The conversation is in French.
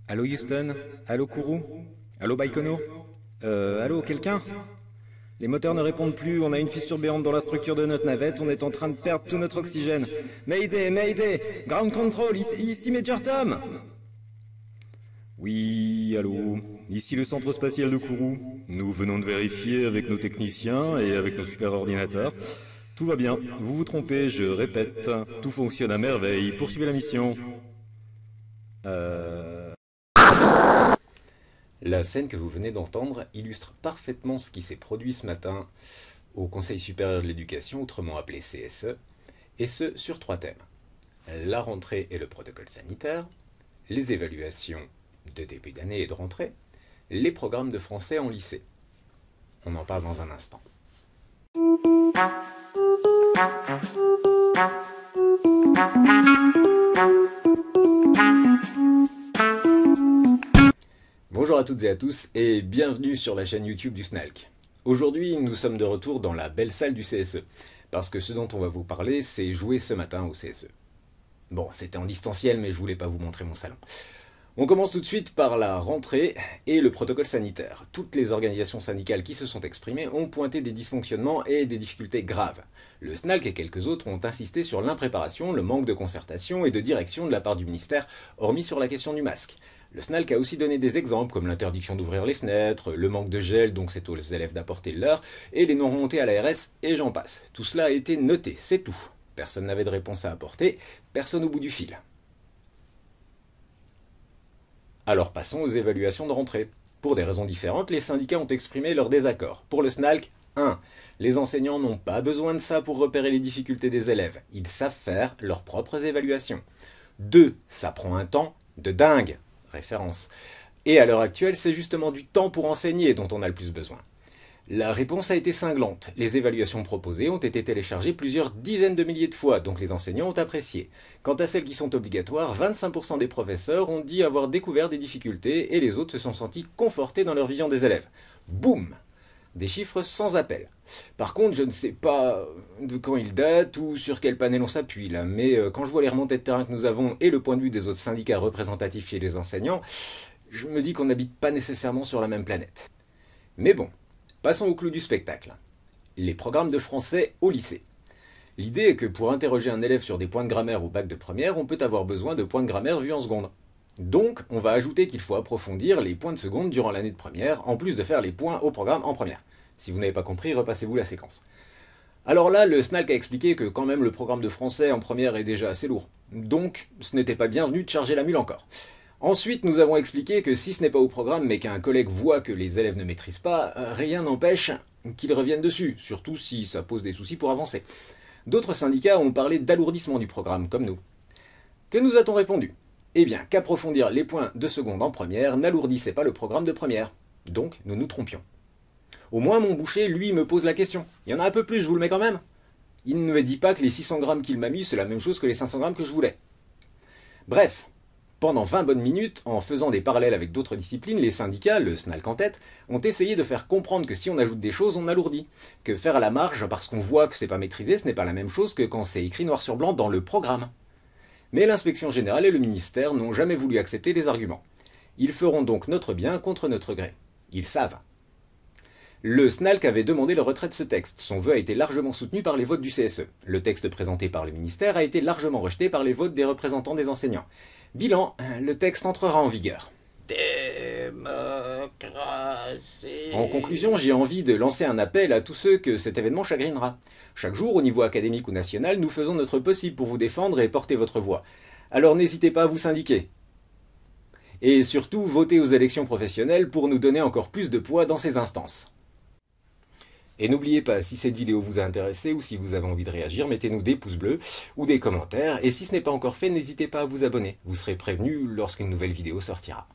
Allô Houston? Allô Kourou? Allô Baïkono? Allô, quelqu'un? Les moteurs ne répondent plus, on a une fissure béante dans la structure de notre navette, on est en train de perdre tout notre oxygène. Mayday, Mayday! Ground Control, ici Major Tom! Oui, allô, ici le centre spatial de Kourou. Nous venons de vérifier avec nos techniciens et avec nos super ordinateurs. Tout va bien, vous vous trompez, je répète, tout fonctionne à merveille, poursuivez la mission. La scène que vous venez d'entendre illustre parfaitement ce qui s'est produit ce matin au Conseil supérieur de l'éducation, autrement appelé CSE, et ce sur 3 thèmes. La rentrée et le protocole sanitaire, les évaluations de début d'année et de rentrée, les programmes de français en lycée. On en parle dans un instant. Bonjour à toutes et à tous et bienvenue sur la chaîne YouTube du SNALC. Aujourd'hui, nous sommes de retour dans la belle salle du CSE, parce que ce dont on va vous parler, c'est jouer ce matin au CSE. Bon, c'était en distanciel, mais je voulais pas vous montrer mon salon. On commence tout de suite par la rentrée et le protocole sanitaire. Toutes les organisations syndicales qui se sont exprimées ont pointé des dysfonctionnements et des difficultés graves. Le SNALC et quelques autres ont insisté sur l'impréparation, le manque de concertation et de direction de la part du ministère, hormis sur la question du masque. Le SNALC a aussi donné des exemples comme l'interdiction d'ouvrir les fenêtres, le manque de gel, donc c'est aux élèves d'apporter le leur, et les non-remontées à l'ARS, et j'en passe. Tout cela a été noté, c'est tout. Personne n'avait de réponse à apporter, personne au bout du fil. Alors passons aux évaluations de rentrée. Pour des raisons différentes, les syndicats ont exprimé leur désaccord. Pour le SNALC, 1. Les enseignants n'ont pas besoin de ça pour repérer les difficultés des élèves. Ils savent faire leurs propres évaluations. 2. Ça prend un temps de dingue. Référence. Et à l'heure actuelle, c'est justement du temps pour enseigner dont on a le plus besoin. La réponse a été cinglante. Les évaluations proposées ont été téléchargées plusieurs dizaines de milliers de fois, donc les enseignants ont apprécié. Quant à celles qui sont obligatoires, 25% des professeurs ont dit avoir découvert des difficultés et les autres se sont sentis confortés dans leur vision des élèves. Boum! Des chiffres sans appel. Par contre, je ne sais pas de quand ils datent ou sur quel panel on s'appuie là, mais quand je vois les remontées de terrain que nous avons et le point de vue des autres syndicats représentatifs chez les enseignants, je me dis qu'on n'habite pas nécessairement sur la même planète. Mais bon, passons au clou du spectacle. Les programmes de français au lycée. L'idée est que pour interroger un élève sur des points de grammaire au bac de première, on peut avoir besoin de points de grammaire vus en seconde. Donc, on va ajouter qu'il faut approfondir les points de seconde durant l'année de première, en plus de faire les points au programme en première. Si vous n'avez pas compris, repassez-vous la séquence. Alors là, le SNALC a expliqué que quand même le programme de français en première est déjà assez lourd. Donc, ce n'était pas bienvenu de charger la mule encore. Ensuite, nous avons expliqué que si ce n'est pas au programme, mais qu'un collègue voit que les élèves ne maîtrisent pas, rien n'empêche qu'ils reviennent dessus, surtout si ça pose des soucis pour avancer. D'autres syndicats ont parlé d'alourdissement du programme, comme nous. Que nous a-t-on répondu? Eh bien, qu'approfondir les points de seconde en première n'alourdissait pas le programme de première. Donc, nous nous trompions. Au moins, mon boucher, lui, me pose la question. Il y en a un peu plus, je vous le mets quand même. Il ne me dit pas que les 600 grammes qu'il m'a mis, c'est la même chose que les 500 grammes que je voulais. Bref, pendant 20 bonnes minutes, en faisant des parallèles avec d'autres disciplines, les syndicats, le SNALC en tête, ont essayé de faire comprendre que si on ajoute des choses, on alourdit. Que faire à la marge, parce qu'on voit que c'est pas maîtrisé, ce n'est pas la même chose que quand c'est écrit noir sur blanc dans le programme. Mais l'inspection générale et le ministère n'ont jamais voulu accepter les arguments. Ils feront donc notre bien contre notre gré. Ils savent. Le SNALC avait demandé le retrait de ce texte. Son vœu a été largement soutenu par les votes du CSE. Le texte présenté par le ministère a été largement rejeté par les votes des représentants des enseignants. Bilan, le texte entrera en vigueur. Démocratie. En conclusion, j'ai envie de lancer un appel à tous ceux que cet événement chagrinera. Chaque jour, au niveau académique ou national, nous faisons notre possible pour vous défendre et porter votre voix. Alors n'hésitez pas à vous syndiquer. Et surtout, votez aux élections professionnelles pour nous donner encore plus de poids dans ces instances. Et n'oubliez pas, si cette vidéo vous a intéressé ou si vous avez envie de réagir, mettez-nous des pouces bleus ou des commentaires. Et si ce n'est pas encore fait, n'hésitez pas à vous abonner. Vous serez prévenus lorsqu'une nouvelle vidéo sortira.